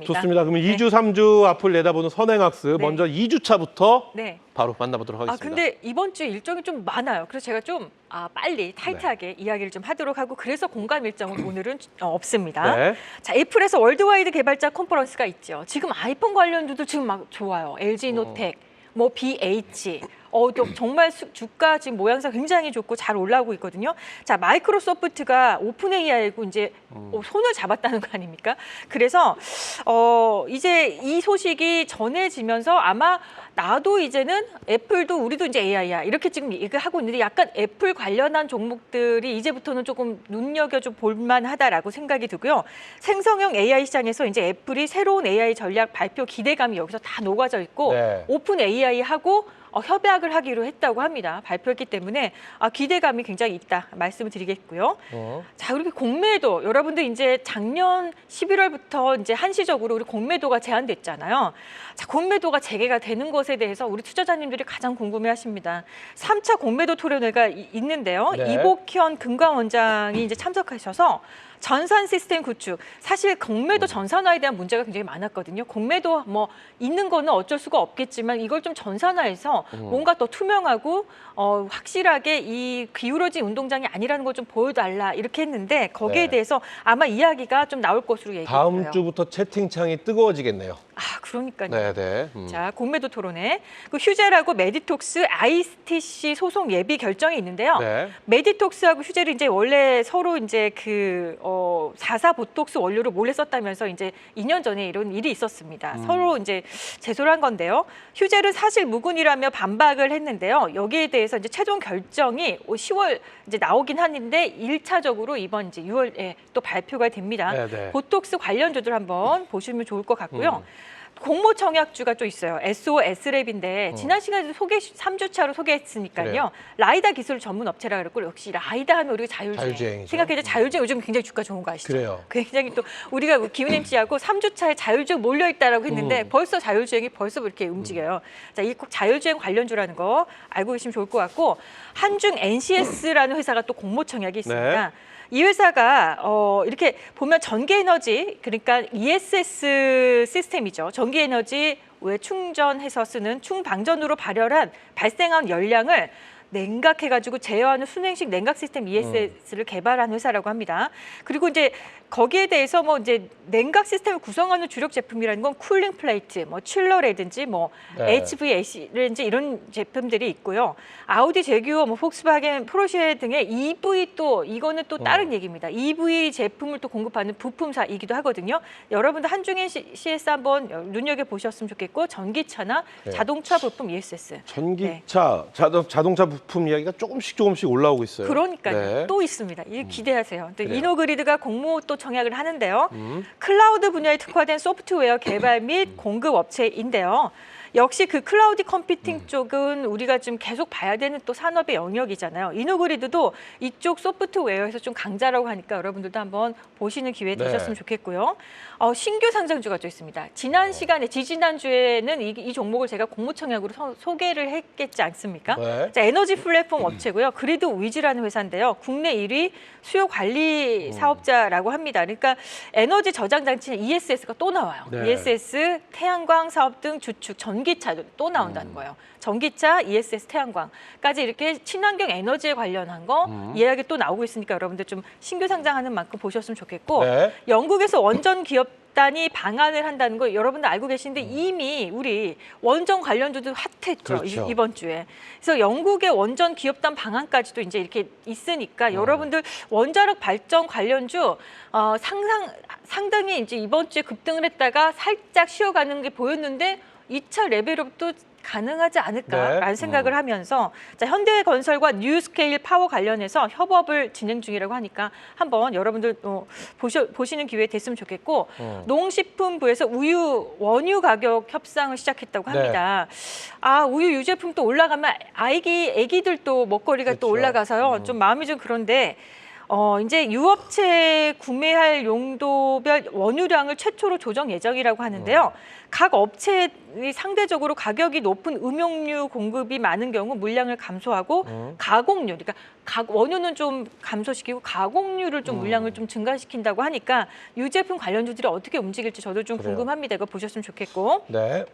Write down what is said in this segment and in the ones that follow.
겁니다. 좋습니다. 그러면 네. 2주, 3주 앞을 내다보는 선행학습 네. 먼저 2주차부터 네. 바로 만나보도록 하겠습니다. 근데 이번 주에 일정이 좀 많아요. 그래서 제가 좀 빨리 타이트하게 이야기를 좀 하도록 하고 그래서 공감 일정은 오늘은 없습니다. 네. 자, 애플에서 월드와이드 개발자 컨퍼런스가 있죠. 지금 아이폰 관련주도 지금 막 좋아요. LG노텍, 뭐 BH. 정말 주가 지금 모양새 굉장히 좋고 잘 올라오고 있거든요. 자, 마이크로소프트가 오픈 AI고 이제 손을 잡았다는 거 아닙니까? 그래서 이제 이 소식이 전해지면서 아마 나도 이제는 애플도 우리도 이제 AI야 이렇게 지금 얘기하고 있는데 약간 애플 관련한 종목들이 이제부터는 조금 눈여겨줘 볼만하다라고 생각이 들고요. 생성형 AI 시장에서 이제 애플이 새로운 AI 전략 발표 기대감이 여기서 다 녹아져 있고 네. 오픈 AI하고 협약을 하기로 했다고 합니다. 발표했기 때문에 기대감이 굉장히 있다 말씀을 드리겠고요. 자, 그리고 공매도 여러분들 이제 작년 11월부터 이제 한시적으로 우리 공매도가 제한됐잖아요. 자, 공매도가 재개가 되는 것에 대해서 우리 투자자님들이 가장 궁금해하십니다. 3차 공매도 토론회가 있는데요. 네. 이복현 금감원장이 이제 참석하셔서 전산 시스템 구축. 사실 공매도 전산화에 대한 문제가 굉장히 많았거든요. 공매도 뭐 있는 거는 어쩔 수가 없겠지만 이걸 좀 전산화해서 뭔가 더 투명하고 확실하게 이 기울어진 운동장이 아니라는 걸 좀 보여달라 이렇게 했는데 거기에 네. 대해서 아마 이야기가 좀 나올 것으로 얘기해요. 다음 주부터 채팅창이 뜨거워지겠네요. 그러니까요. 네. 자, 공매도 토론회. 그 휴젤하고 메디톡스 ITC 소송 예비 결정이 있는데요. 네. 메디톡스하고 휴젤이 이제 원래 서로 이제 그 4사 보톡스 원료를 몰래 썼다면서 이제 2년 전에 이런 일이 있었습니다. 서로 이제 제소를 한 건데요. 휴젤은 사실 무근이라며 반박을 했는데요. 여기에 대해서 이제 최종 결정이 10월 이제 나오긴 하는데 1차적으로 이번 이제 6월에 또 발표가 됩니다. 네. 보톡스 관련주들 한번 보시면 좋을 것 같고요. 공모 청약주가 또 있어요. SOS랩인데 지난 시간에도 3주차로 소개했으니까요. 그래요. 라이다 기술 전문 업체라 그랬고 역시 라이다 하면 우리가 자율주행 생각해도 자율주행 요즘 굉장히 주가 좋은 거 아시죠? 그래요. 굉장히 또 우리가 기훈 MC하고 3주차에 자율주행 몰려있다라고 했는데 벌써 자율주행이 벌써 이렇게 움직여요. 자, 이 꼭 자율주행 관련주라는 거 알고 계시면 좋을 것 같고 한중 NCS라는 회사가 또 공모 청약이 있습니다. 네. 이 회사가 이렇게 보면 전기에너지 그러니까 ESS 시스템이죠. 전기에너지 왜 충전해서 쓰는 충방전으로 발생한 열량을 냉각해가지고 제어하는 순행식 냉각 시스템 ESS를 개발한 회사라고 합니다. 그리고 이제 거기에 대해서 뭐 이제 냉각 시스템을 구성하는 주력 제품이라는 건 쿨링 플레이트, 뭐 칠러라든지 뭐 HVAC라든지 이런 제품들이 있고요. 아우디, 제규어, 뭐 폭스바겐, 포르쉐 등의 EV 또 이거는 또 다른 얘기입니다. EV 제품을 또 공급하는 부품사이기도 하거든요. 여러분들 한중엔 CS 한번 눈여겨 보셨으면 좋겠고 전기차나 자동차 부품 ESS. 전기차, 자동차 부품 이야기가 조금씩 올라오고 있어요. 그러니까요. 네. 또 있습니다. 이 기대하세요. 또 그래요. 이노그리드가 공모 또 청약을 하는데요. 클라우드 분야에 특화된 소프트웨어 개발 및 공급 업체인데요. 역시 그 클라우드 컴퓨팅 쪽은 우리가 좀 계속 봐야 되는 또 산업의 영역이잖아요. 이노그리드도 이쪽 소프트웨어에서 좀 강자라고 하니까 여러분들도 한번 보시는 기회 되셨으면 좋겠고요. 신규 상장주가 또 있습니다. 지난 시간에 지지난주에는 이 종목을 제가 공모청약으로 소개를 했겠지 않습니까? 네. 자, 에너지 플랫폼 업체고요. 그리드 위즈라는 회사인데요. 국내 1위 수요 관리 사업자라고 합니다. 그러니까 에너지 저장 장치는 ESS가 또 나와요. 네. ESS, 태양광 사업 등 주축, 전기차도 또 나온다는 거예요. 전기차, ESS, 태양광까지 이렇게 친환경 에너지에 관련한 거 이야기 또 나오고 있으니까 여러분들 좀 신규 상장하는 만큼 보셨으면 좋겠고 네. 영국에서 원전 기업단이 방한을 한다는 거 여러분들 알고 계시는데 이미 우리 원전 관련주도 핫했죠. 그렇죠. 이번 주에. 그래서 영국의 원전 기업단 방한까지도 이제 이렇게 있으니까 여러분들 원자력 발전 관련주 상당히 이제 이번 주에 급등을 했다가 살짝 쉬어가는 게 보였는데 2차 레벨업도 가능하지 않을까라는 생각을 하면서 자, 현대건설과 뉴스케일 파워 관련해서 협업을 진행 중이라고 하니까 한번 여러분들 보시는 기회 됐으면 좋겠고 농식품부에서 원유 가격 협상을 시작했다고 합니다. 우유 유제품 또 올라가면 애기들 또 먹거리가 또 올라가서요. 좀 마음이 좀 그런데 이제 유업체 구매할 용도별 원유량을 최초로 조정 예정이라고 하는데요. 각 업체이 상대적으로 가격이 높은 음용류 공급이 많은 경우 물량을 감소하고 가공류, 그러니까 원유는 좀 감소시키고 가공류를 좀 물량을 좀 증가시킨다고 하니까 유제품 관련주들이 어떻게 움직일지 저도 좀 그래요. 궁금합니다. 이거 보셨으면 좋겠고. 네.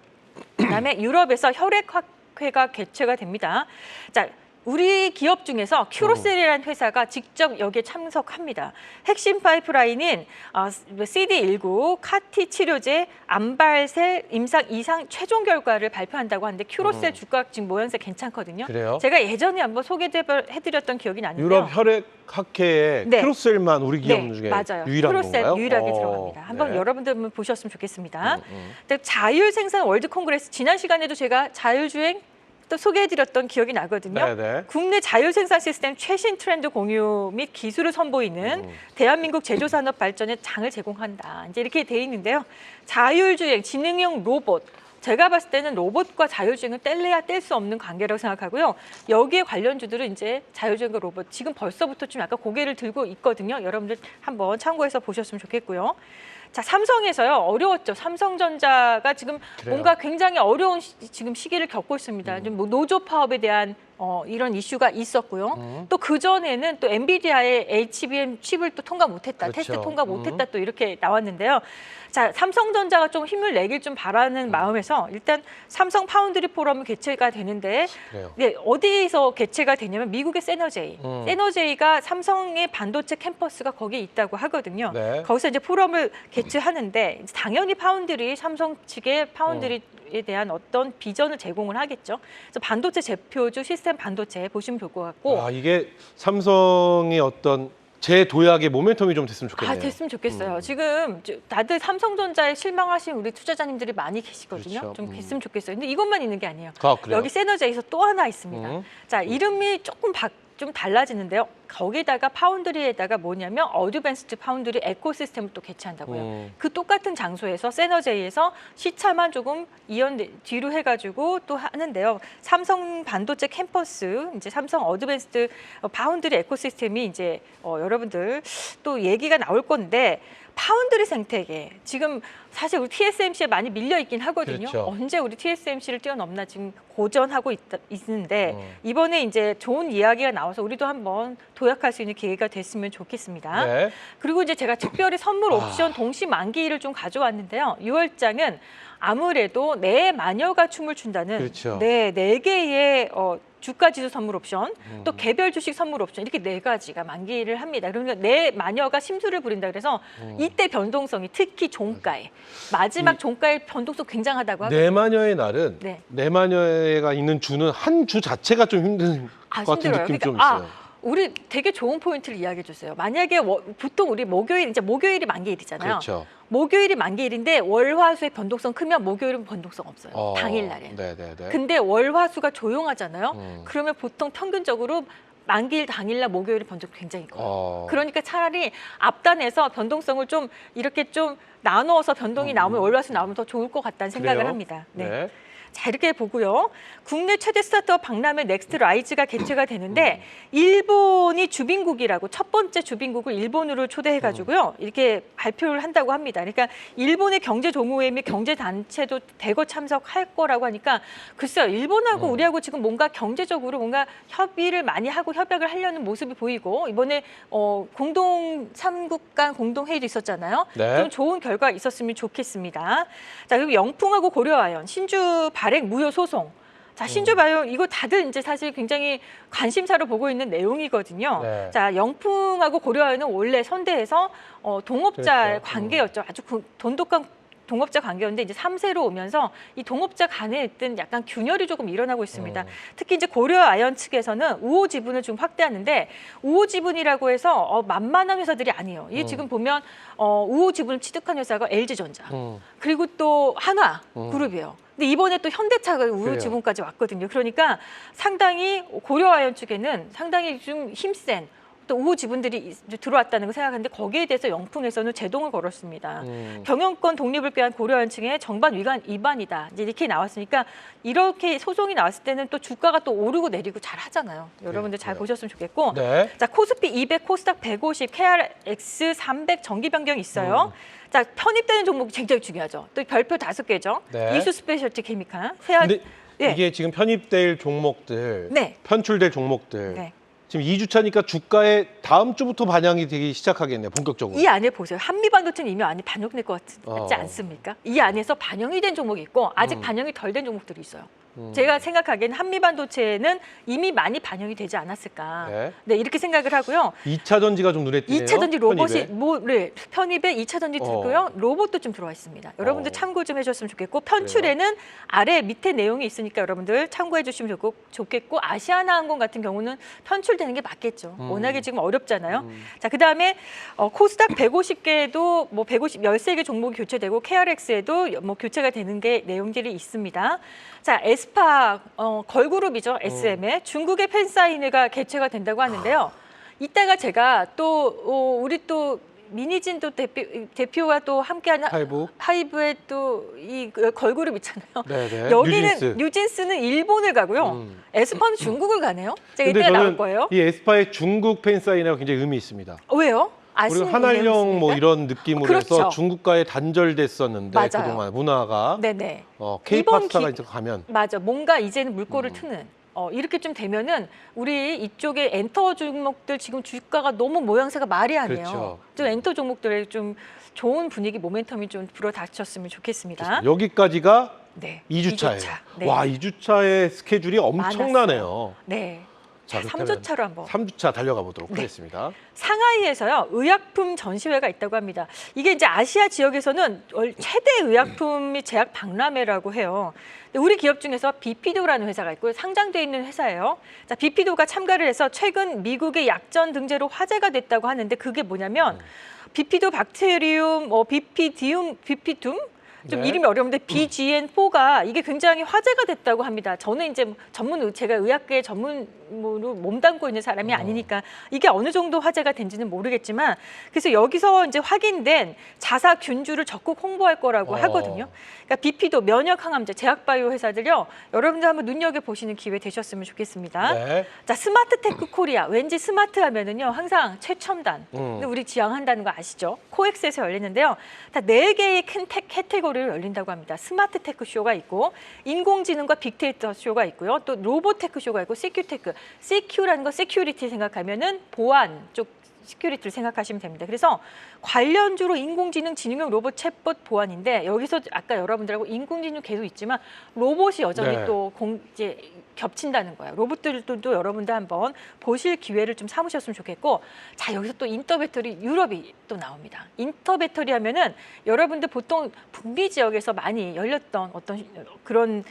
그다음에 유럽에서 혈액학회가 개최가 됩니다. 자, 우리 기업 중에서 큐로셀이라는 회사가 직접 여기에 참석합니다. 핵심 파이프라인인 CD19 카티 치료제 암발셀 임상 이상 최종 결과를 발표한다고 하는데 큐로셀 주가 지금 모양새 괜찮거든요. 그래요? 제가 예전에 한번 소개해드렸던 기억이 나는데요. 유럽 혈액학회에 네. 큐로셀만 우리 기업 네, 중에 맞아요. 유일한 큐로셀 건가요? 유일하게 들어갑니다. 한번 네. 여러분들 한번 보셨으면 좋겠습니다. 근데 자율 생산 월드 콩그레스 지난 시간에도 제가 자율주행 또 소개해드렸던 기억이 나거든요. 네네. 국내 자율 생산 시스템 최신 트렌드 공유 및 기술을 선보이는 대한민국 제조산업 발전에 장을 제공한다. 이제 이렇게 돼 있는데요. 자율주행, 지능형 로봇. 제가 봤을 때는 로봇과 자율주행은 뗄래야 뗄 수 없는 관계라고 생각하고요. 여기에 관련주들은 이제 자율주행과 로봇 지금 벌써부터 좀 약간 고개를 들고 있거든요. 여러분들 한번 참고해서 보셨으면 좋겠고요. 자, 삼성에서요. 어려웠죠. 삼성전자가 지금 그래요. 뭔가 굉장히 어려운 지금 시기를 겪고 있습니다. 좀 뭐 노조 파업에 대한 이런 이슈가 있었고요. 또 그전에는 또 엔비디아의 HBM 칩을 또 통과 못했다. 그렇죠. 테스트 통과 못했다. 또 이렇게 나왔는데요. 자, 삼성전자가 좀 힘을 내길 좀 바라는 마음에서 일단 삼성 파운드리 포럼이 개최가 되는데 그래요. 네, 어디서 개최가 되냐면 미국의 세너제이. 세너제이가 삼성의 반도체 캠퍼스가 거기에 있다고 하거든요. 네. 거기서 이제 포럼을 개최하는데 당연히 파운드리 삼성 측의 파운드리에 대한 어떤 비전을 제공을 하겠죠. 그래서 반도체 제표주 시스템 반도체 보시면 좋을 것 같고 아, 이게 삼성의 어떤 재도약의 모멘텀이 좀 됐으면 좋겠네요. 됐으면 좋겠어요. 지금 다들 삼성전자에 실망하신 우리 투자자님들이 많이 계시거든요. 그렇죠. 좀 됐으면 좋겠어요. 근데 이것만 있는 게 아니에요. 그래요? 여기 세너제에서 또 하나 있습니다. 자, 이름이 조금 좀 달라지는데요. 거기다가 파운드리에다가 뭐냐면 어드밴스드 파운드리 에코시스템을 또 개최한다고요. 그 똑같은 장소에서 세너제이에서 시차만 조금 뒤로 해가지고 또 하는데요. 삼성 반도체 캠퍼스, 이제 삼성 어드밴스드 파운드리 에코시스템이 이제 여러분들 또 얘기가 나올 건데. 파운드리 생태계 지금 사실 우리 TSMC에 많이 밀려 있긴 하거든요. 그렇죠. 언제 우리 TSMC를 뛰어넘나 지금 고전하고 있는데 이번에 이제 좋은 이야기가 나와서 우리도 한번 도약할 수 있는 기회가 됐으면 좋겠습니다. 네. 그리고 이제 제가 특별히 선물 옵션 동시 만기일을 좀 가져왔는데요. 6월장은 아무래도 내 마녀가 춤을 춘다는 그렇죠. 네 개의 주가 지수 선물 옵션, 또 개별 주식 선물 옵션 이렇게 4가지가 만기를 합니다. 그러니까 내 마녀가 심술을 부린다 그래서 이때 변동성이 특히 종가에 마지막 종가의 변동성 굉장하다고 하고 내마녀의 날은 네. 내마녀가 있는 주는 한 주 자체가 좀 힘든 것 같은 힘들어요. 느낌 좀 그러니까, 있어요. 우리 되게 좋은 포인트를 이야기해 주세요. 만약에 보통 우리 목요일이 만기일이잖아요. 그렇죠. 목요일이 만기일인데 월화수의 변동성 크면 목요일은 변동성 없어요. 당일날에. 네네네. 근데 월화수가 조용하잖아요. 그러면 보통 평균적으로 만기일 당일날 목요일은 변동 굉장히 커요. 그러니까 차라리 앞단에서 변동성을 좀 이렇게 좀 나누어서 변동이 나오면 월화수 나오면 더 좋을 것 같다는 생각을 그래요? 합니다. 네. 자, 이렇게 보고요. 국내 최대 스타트업 박람회 넥스트 라이즈가 개최가 되는데 일본이 주빈국이라고 첫 번째 주빈국을 일본으로 초대해가지고요. 이렇게 발표를 한다고 합니다. 그러니까 일본의 경제동호회 및 경제단체도 대거 참석할 거라고 하니까 글쎄요. 일본하고 우리하고 지금 뭔가 경제적으로 뭔가 협의를 많이 하고 협약을 하려는 모습이 보이고 이번에 공동 3국 간 공동회의도 있었잖아요. 네. 좀 좋은 결과 있었으면 좋겠습니다. 자, 그리고 영풍하고 고려아연 신주 발행 무효 소송. 자, 신주 발행 이거 다들 이제 사실 굉장히 관심사로 보고 있는 내용이거든요. 네. 자, 영풍하고 고려아연은 원래 선대에서 동업자 그렇죠. 관계였죠. 아주 돈독한 동업자 관계였는데 이제 3세로 오면서 이 동업자 간에 있던 약간 균열이 조금 일어나고 있습니다. 특히 이제 고려아연 측에서는 우호 지분을 좀 확대하는데 우호 지분이라고 해서 만만한 회사들이 아니에요. 이게 지금 보면 우호 지분을 취득한 회사가 LG전자 그리고 또 한화 그룹이에요. 근데 이번에 또 현대차가 우호 그래요. 지분까지 왔거든요. 그러니까 상당히 고려아연 측에는 상당히 좀 힘센 또 우호 지분들이 들어왔다는 걸 생각하는데 거기에 대해서 영풍에서는 제동을 걸었습니다. 경영권 독립을 꾀한 고려은행의 정반 위반이다. 이제 이렇게 나왔으니까 이렇게 소송이 나왔을 때는 또 주가가 또 오르고 내리고 잘 하잖아요. 여러분들 잘 보셨으면 좋겠고. 네. 자, 코스피 200, 코스닥 150, KRX 300 정기 변경이 있어요. 자, 편입되는 종목 굉장히 중요하죠. 또 별표 5개죠. 네. 이수 스페셜티 케미칼, 근데 예. 이게 지금 편입될 종목들, 네. 편출될 종목들. 네. 지금 2주차니까 주가에 다음 주부터 반영이 되기 시작하겠네요. 본격적으로. 이 안에 보세요. 한미반도체는 이미 안에 반영될 것 같지 어. 않습니까? 이 안에서 반영이 된 종목이 있고 아직 반영이 덜 된 종목들이 있어요. 제가 생각하기에는 한미반도체는 이미 많이 반영이 되지 않았을까. 네. 네, 이렇게 생각을 하고요. 2차 전지가 좀 눈에 띄네요. 2차 전지 로봇이 편입에. 편입에 2차 전지 들고요. 로봇도 좀 들어와 있습니다. 여러분들 참고 좀 해주셨으면 좋겠고 편출에는 아래 밑에 내용이 있으니까 여러분들 참고해 주시면 좋겠고 아시아나항공 같은 경우는 편출되는 게 맞겠죠. 워낙에 지금 어렵잖아요. 자, 그다음에 코스닥 150개도 뭐 13개 종목이 교체되고 KRX에도 뭐 교체가 되는 게 내용들이 있습니다. 자, 에스파 걸그룹이죠. SM에 중국의 팬사인회가 개최가 된다고 하는데요. 이따가 제가 또 우리 또 민희진 또 대표와 또 함께하는 하이브의 또 이 걸그룹 있잖아요. 네네. 여기는 뉴진스는 일본을 가고요. 에스파는 중국을 가네요. 제가 근데 이때 나올 저는 거예요. 이 에스파의 중국 팬사인회가 굉장히 의미 있습니다. 왜요? 우리가 한알령 뭐 이런 느낌으로 그렇죠. 해서 중국과의 단절됐었는데 맞아요. 그동안 문화가 네네. K-팝스타가 이제 가면 맞아. 뭔가 이제는 물꼬를 트는. 이렇게 좀 되면은 우리 이쪽에 엔터 종목들 지금 주가가 너무 모양새가 말이 안 해요. 그렇죠. 좀 엔터 종목들에 좀 좋은 분위기 모멘텀이 좀 불어닥쳤으면 좋겠습니다. 좋습니다. 여기까지가 네. 2주차예요. 네. 와, 2주차의 스케줄이 엄청나네요. 네. 자, 3주차로 한번. 3주차 달려가 보도록 하겠습니다. 상하이에서요 의약품 전시회가 있다고 합니다. 이게 이제 아시아 지역에서는 최대 의약품이 제약 박람회라고 해요. 우리 기업 중에서 비피도라는 회사가 있고요. 상장돼 있는 회사예요. 자, 비피도가 참가를 해서 최근 미국의 약전 등재로 화제가 됐다고 하는데 그게 뭐냐면 비피도 박테리움, 비피둠 좀 네. 이름이 어려운데 BGN4가 이게 굉장히 화제가 됐다고 합니다. 저는 이제 제가 의학계 전문으로 몸담고 있는 사람이 아니니까 이게 어느 정도 화제가 된지는 모르겠지만 그래서 여기서 이제 확인된 자사균주를 적극 홍보할 거라고 하거든요. 그러니까 비피도 면역 항암제 제약바이오 회사들요. 여러분들 한번 눈여겨 보시는 기회 되셨으면 좋겠습니다. 네. 자, 스마트테크 코리아 왠지 스마트 하면은요 항상 최첨단. 근데 우리 지향한다는 거 아시죠? 코엑스에서 열리는데요. 다 4개의 큰 캐테고리로 열린다고 합니다. 스마트 테크 쇼가 있고 인공지능과 빅데이터 쇼가 있고요. 또 로보테크 쇼가 있고 시큐테크. 시큐라는 거 세큐리티 생각하면은 보안 쪽 시큐리티를 생각하시면 됩니다. 그래서 관련주로 인공지능, 지능형 로봇, 챗봇 보안인데 여기서 아까 여러분들하고 인공지능 계속 있지만 로봇이 여전히 또 이제 겹친다는 거예요. 로봇들도 여러분들 한번 보실 기회를 좀 삼으셨으면 좋겠고 자 여기서 또 인터배터리 유럽이 또 나옵니다. 인터배터리 하면은 여러분들 보통 북미 지역에서 많이 열렸던 어떤 그런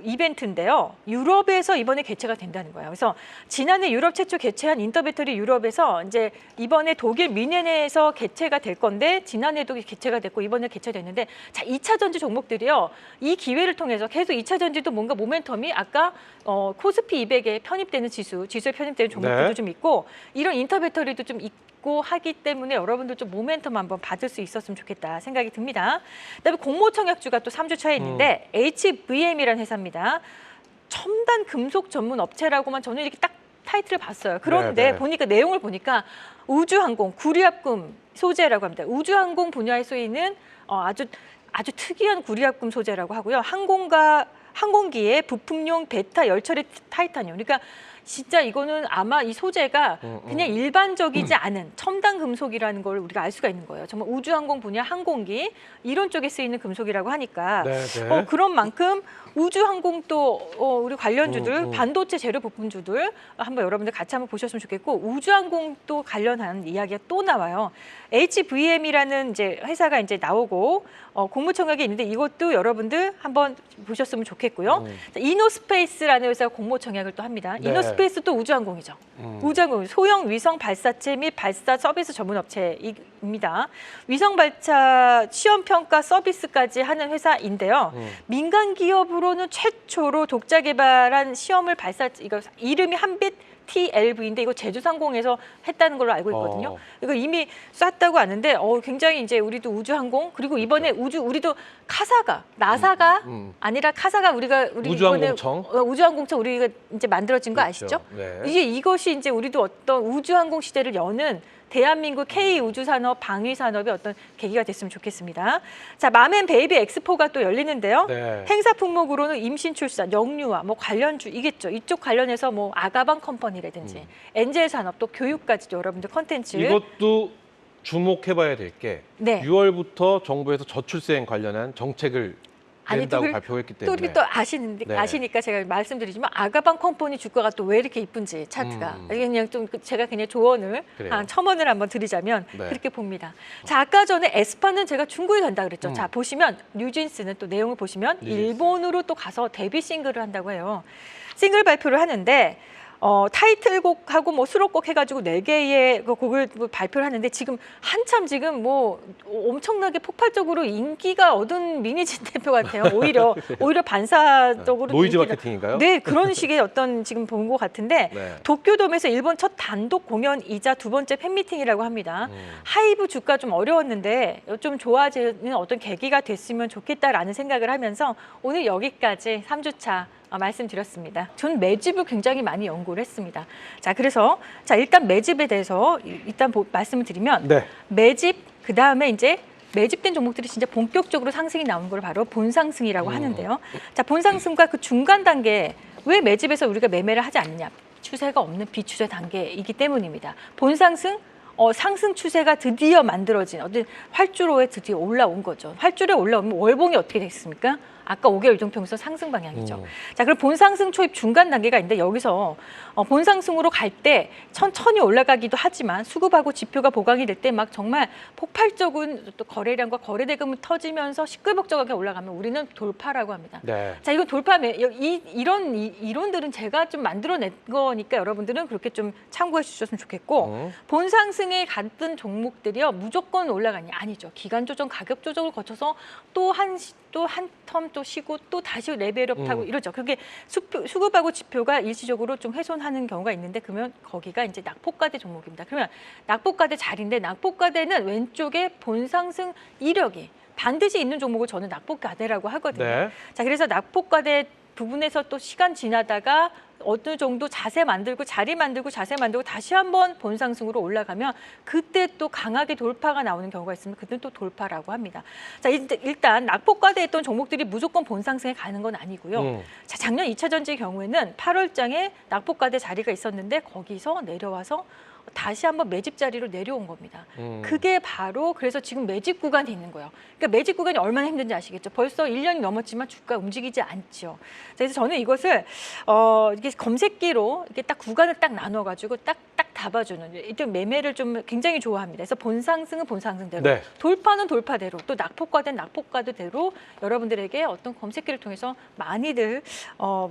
이벤트인데요. 유럽에서 이번에 개최가 된다는 거예요. 그래서 지난해 유럽 최초 개최한 인터배터리 유럽에서 이제 이번에 독일 뮌헨에서 개최가 될 건데 지난해도 개최가 됐고 이번에 개최됐는데 자 2차 전지 종목들이요. 이 기회를 통해서 계속 2차 전지도 뭔가 모멘텀이 아까 코스피 200에 편입되는 지수에 편입되는 종목들도 좀 있고 이런 인터배터리도 좀 있고 하기 때문에 여러분들 좀 모멘텀 한번 받을 수 있었으면 좋겠다 생각이 듭니다. 그다음에 공모청약주가 또 3주차에 있는데 HVM이라는 회사입니다. 첨단 금속 전문 업체라고만 저는 이렇게 딱 타이틀을 봤어요. 그런데 보니까 내용을 보니까 우주항공, 구리합금 소재라고 합니다. 우주항공 분야에 쓰이는 아주 특이한 구리합금 소재라고 하고요. 항공기의 부품용 베타 열처리 타이타늄. 그러니까 진짜 이거는 아마 이 소재가 그냥 일반적이지 않은 첨단 금속이라는 걸 우리가 알 수가 있는 거예요. 정말 우주항공 분야, 항공기 이런 쪽에 쓰이는 금속이라고 하니까 그런 만큼 우주항공 또 우리 관련주들, 반도체 재료 부품주들 한번 여러분들 같이 한번 보셨으면 좋겠고 우주항공 또 관련한 이야기가 또 나와요. HVM이라는 이제 회사가 이제 나오고 공모청약이 있는데 이것도 여러분들 한번 보셨으면 좋겠고요. 이노스페이스라는 회사가 공모청약을 또 합니다. 이노스페이스 또 우주항공이죠. 우주항공 소형 위성 발사체 및 발사 서비스 전문 업체입니다. 위성 발사 시험 평가 서비스까지 하는 회사인데요. 민간 기업으로는 최초로 독자 개발한 시험을 이거 이름이 한빛 TLV인데 이거 제주상공에서 했다는 걸로 알고 있거든요. 어. 이거 이미 쐈다고 아는데 굉장히 이제 우리도 우주항공 그리고 이번에 우리도 카사가 나사가 아니라 카사가 우리 우주항공청. 이번에 우주항공청 우리가 이제 만들어진 거 그렇죠. 아시죠? 네. 이제 이것이 이제 우리도 어떤 우주항공 시대를 여는 대한민국 K 우주산업 방위산업의 어떤 계기가 됐으면 좋겠습니다. 자, 맘앤베이비 엑스포가 또 열리는데요. 네. 행사 품목으로는 임신 출산, 영유아, 뭐 관련주이겠죠. 이쪽 관련해서 뭐 아가방 컴퍼니라든지 엔젤 산업 또 교육까지도 여러분들 컨텐츠. 이것도 주목해봐야 될 게 네. 6월부터 정부에서 저출생 관련한 정책을 낸다고 발표했기 때문에 또 아시는데 네. 아시니까 제가 말씀드리지만 아가방 컴퍼니 주가가 또 왜 이렇게 이쁜지 차트가 그냥 좀 제가 그냥 조언을 그래요. 한 첨언을 한번 드리자면 네. 그렇게 봅니다. 자, 아까 전에 에스파는 제가 중국에 간다 그랬죠. 자, 보시면 뉴진스는 또 내용을 보시면 뉴진스. 일본으로 또 가서 데뷔 싱글을 한다고 해요. 싱글 발표를 하는데 타이틀곡하고 뭐 수록곡 해가지고 4개의 곡을 발표를 하는데 지금 한참 지금 뭐 엄청나게 폭발적으로 인기가 얻은 미니진 대표 같아요. 오히려 반사적으로 노이즈 인기가- 마케팅인가요? 네, 그런 식의 어떤 지금 본 것 같은데 네. 도쿄돔에서 일본 첫 단독 공연이자 두 번째 팬미팅이라고 합니다. 하이브 주가 좀 어려웠는데 좀 좋아지는 어떤 계기가 됐으면 좋겠다라는 생각을 하면서 오늘 여기까지 3주차 말씀드렸습니다. 전 매집을 굉장히 많이 연구를 했습니다. 자, 그래서 일단 매집에 대해서 일단 말씀을 드리면 네. 매집 그다음에 이제 매집된 종목들이 진짜 본격적으로 상승이 나오는 걸 바로 본상승이라고 하는데요. 자, 본상승과 그 중간 단계 왜 매집에서 우리가 매매를 하지 않느냐? 추세가 없는 비추세 단계이기 때문입니다. 본상승 상승 추세가 드디어 만들어진 어떤 활주로에 드디어 올라온 거죠. 활주로에 올라오면 월봉이 어떻게 됐습니까? 아까 5개월 이동평선 상승 방향이죠. 자, 그럼 본상승 초입 중간 단계가 있는데 여기서 본상승으로 갈 때 천천히 올라가기도 하지만 수급하고 지표가 보강이 될 때 막 정말 폭발적인 또 거래량과 거래대금을 터지면서 시끌벅적하게 올라가면 우리는 돌파라고 합니다. 네. 자, 이건 이런 이론들은 제가 좀 만들어낸 거니까 여러분들은 그렇게 좀 참고해 주셨으면 좋겠고 본상승에 갔던 종목들이요 무조건 올라가냐 아니죠. 기간 조정, 가격 조정을 거쳐서 또 한 텀 또 쉬고 또 다시 레벨업하고 이러죠. 그게 수급하고 지표가 일시적으로 좀 훼손하는 경우가 있는데 그러면 거기가 이제 낙폭과대 종목입니다. 그러면 낙폭과대 자리인데 낙폭과대는 왼쪽에 본상승 이력이 반드시 있는 종목을 저는 낙폭과대라고 하거든요. 네. 자, 그래서 낙폭과대 부분에서 또 시간 지나다가 어느 정도 자리 만들고 다시 한번 본상승으로 올라가면 그때 또 강하게 돌파가 나오는 경우가 있으면 그때는 또 돌파라고 합니다. 자, 일단 낙폭과대했던 종목들이 무조건 본상승에 가는 건 아니고요. 자, 작년 2차 전지의 경우에는 8월장에 낙폭과대 자리가 있었는데 거기서 내려와서 다시 한번 매집 자리로 내려온 겁니다. 그게 바로 그래서 지금 매집 구간이 있는 거예요. 그러니까 매집 구간이 얼마나 힘든지 아시겠죠? 벌써 1년이 넘었지만 주가 움직이지 않죠. 그래서 저는 이것을 이게 검색기로 이렇게 딱 구간을 딱 나눠가지고 딱 잡아주는 이런 매매를 좀 굉장히 좋아합니다. 그래서 본상승은 본상승대로, 네. 돌파는 돌파대로, 또 낙폭과대는 낙폭과대로 여러분들에게 어떤 검색기를 통해서 많이들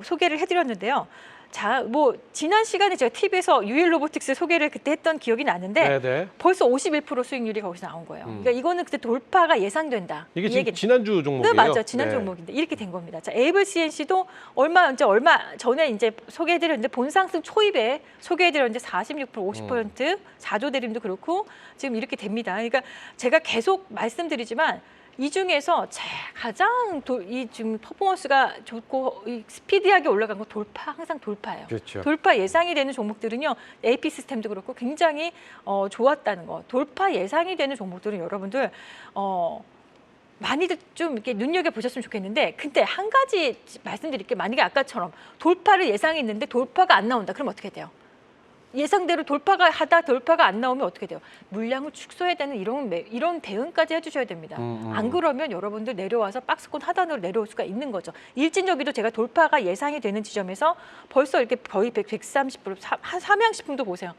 소개를 해드렸는데요. 자, 뭐 지난 시간에 제가 TV에서 유일 로보틱스 소개를 그때 했던 기억이 나는데 네. 벌써 51% 수익률이 거기서 나온 거예요. 그러니까 이거는 그때 돌파가 예상된다. 이게 이 지금 얘기는. 지난주 종목이에요. 네, 맞아요. 지난주 네. 종목인데 이렇게 된 겁니다. 자, 에이블 CNC도 얼마 전에 이제 소개해드렸는데 본상승 초입에 소개해드렸는데 46%, 50%, 4조 대림도 그렇고 지금 이렇게 됩니다. 그러니까 제가 계속 말씀드리지만 이 중에서 가장 이 지금 퍼포먼스가 좋고 스피디하게 올라간 건 항상 돌파예요. 그렇죠. 돌파 예상이 되는 종목들은요, AP 시스템도 그렇고 굉장히 좋았다는 거. 돌파 예상이 되는 종목들은 여러분들 많이들 좀 이렇게 눈여겨 보셨으면 좋겠는데, 근데 한 가지 말씀드릴게요. 만약에 아까처럼 돌파를 예상했는데 돌파가 안 나온다. 그럼 어떻게 돼요? 예상대로 돌파가 안 나오면 어떻게 돼요? 물량을 축소해야 되는 이런 대응까지 해주셔야 됩니다. 안 그러면 여러분들 내려와서 박스권 하단으로 내려올 수가 있는 거죠. 일진저기도 제가 돌파가 예상이 되는 지점에서 벌써 이렇게 거의 130%, 삼양식품도 보세요.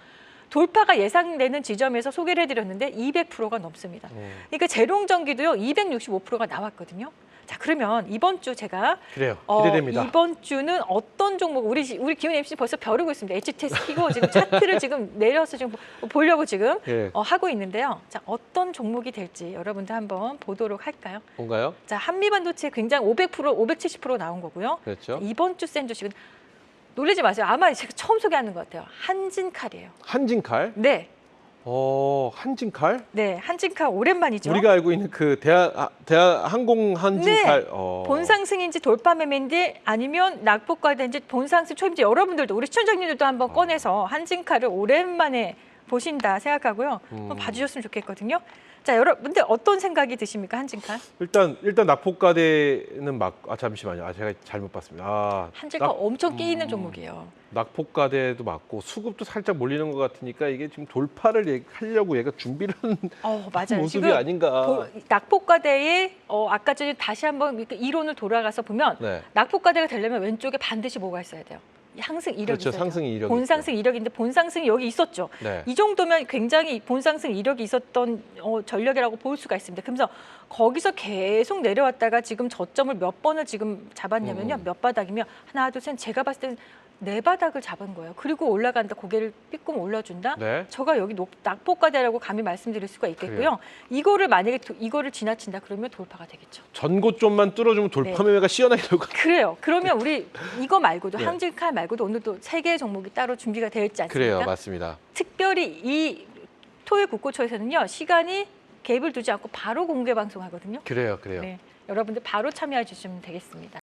돌파가 예상되는 지점에서 소개를 해드렸는데 200%가 넘습니다. 그러니까 재롱전기도요 265%가 나왔거든요. 자, 그러면 이번 주 제가 그래요. 기대됩니다. 이번 주는 어떤 종목 우리 기훈 MC 벌써 벼르고 있습니다. HTS 키고 지금 차트를 지금 내려서 지금 보려고 지금 예. 하고 있는데요. 자, 어떤 종목이 될지 여러분들 한번 보도록 할까요? 뭔가요? 자, 한미반도체 굉장히 500%, 570% 나온 거고요. 그렇죠. 이번 주 센 주식은 놀라지 마세요. 아마 제가 처음 소개하는 것 같아요. 한진칼이에요. 한진칼? 네, 한진칼? 네, 한진칼 오랜만이죠. 우리가 알고 있는 그 대한 항공 한진칼. 네. 본상승인지 돌파 매매인지 아니면 낙폭과대인지 본상승 초임지 여러분들도 우리 시청자님들도 한번 꺼내서 한진칼을 오랜만에 보신다 생각하고요. 한번 봐주셨으면 좋겠거든요. 자, 여러분들 어떤 생각이 드십니까, 한진칼? 일단 낙폭과대는 잠시만요. 제가 잘못 봤습니다. 한진칼 엄청 끼이는 종목이에요. 낙폭과대도 맞고 수급도 살짝 몰리는 것 같으니까 이게 지금 돌파를 하려고 얘가 준비를 한 맞아요. 모습이 지금 아닌가. 낙폭과대의 아까 전에 다시 한번 이렇게 이론을 돌아가서 보면 네. 낙폭과대가 되려면 왼쪽에 반드시 뭐가 있어야 돼요? 상승 이력이 그렇죠. 있어야 상승 돼요. 이력이 본상승 이력인데 본상승이 여기 있었죠. 네. 이 정도면 굉장히 본상승 이력이 있었던 전력이라고 볼 수가 있습니다. 그래서 거기서 계속 내려왔다가 지금 저점을 몇 번을 지금 잡았냐면요. 몇 바닥이면 하나, 둘, 셋. 제가 봤을 때는 4바닥을 잡은 거예요. 그리고 올라간다, 고개를 삐끔 올려준다. 네. 제가 여기 낙폭과대라고 감히 말씀드릴 수가 있겠고요. 그래요. 이거를 만약에 이거를 지나친다 그러면 돌파가 되겠죠. 전고점만 뚫어주면 돌파 매매가 시원하게 들고. 그래요. 그러면 우리 이거 말고도 네. 한진칼 말고도 오늘도 3개의 종목이 따로 준비가 되어 있지 않습니까? 그래요, 맞습니다. 특별히 이 토요일 국고초에서는요. 시간이 갭을 두지 않고 바로 공개 방송하거든요. 그래요. 네, 여러분들 바로 참여해 주시면 되겠습니다.